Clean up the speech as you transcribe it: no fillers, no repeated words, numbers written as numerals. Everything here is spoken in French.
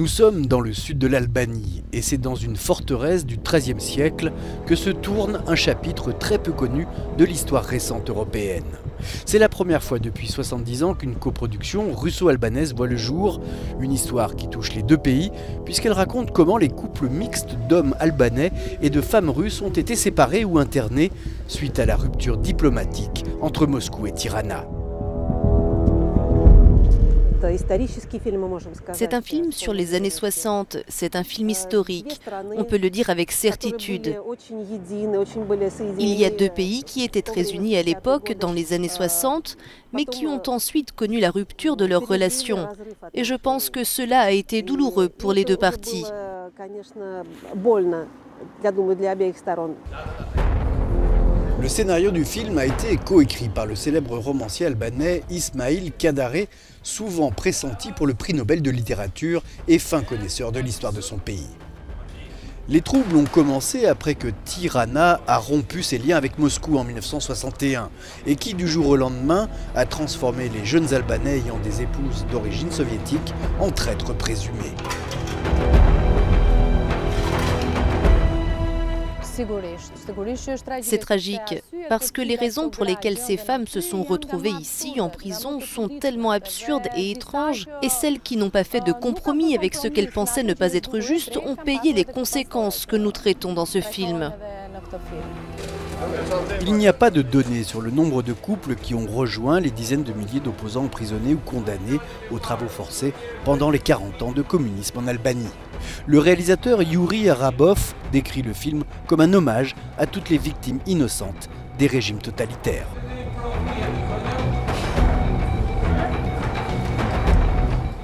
Nous sommes dans le sud de l'Albanie et c'est dans une forteresse du XIIIe siècle que se tourne un chapitre très peu connu de l'histoire récente européenne. C'est la première fois depuis 70 ans qu'une coproduction russo-albanaise voit le jour, une histoire qui touche les deux pays puisqu'elle raconte comment les couples mixtes d'hommes albanais et de femmes russes ont été séparés ou internés suite à la rupture diplomatique entre Moscou et Tirana. C'est un film sur les années 60, c'est un film historique, on peut le dire avec certitude. Il y a deux pays qui étaient très unis à l'époque, dans les années 60, mais qui ont ensuite connu la rupture de leurs relations. Et je pense que cela a été douloureux pour les deux parties. Le scénario du film a été coécrit par le célèbre romancier albanais Ismail Kadare, souvent pressenti pour le prix Nobel de littérature et fin connaisseur de l'histoire de son pays. Les troubles ont commencé après que Tirana a rompu ses liens avec Moscou en 1961 et qui, du jour au lendemain, a transformé les jeunes Albanais ayant des épouses d'origine soviétique en traîtres présumés. C'est tragique, parce que les raisons pour lesquelles ces femmes se sont retrouvées ici, en prison, sont tellement absurdes et étranges, et celles qui n'ont pas fait de compromis avec ce qu'elles pensaient ne pas être juste ont payé les conséquences que nous traitons dans ce film. Il n'y a pas de données sur le nombre de couples qui ont rejoint les dizaines de milliers d'opposants emprisonnés ou condamnés aux travaux forcés pendant les 40 ans de communisme en Albanie. Le réalisateur Yuri Arabov décrit le film comme un hommage à toutes les victimes innocentes des régimes totalitaires.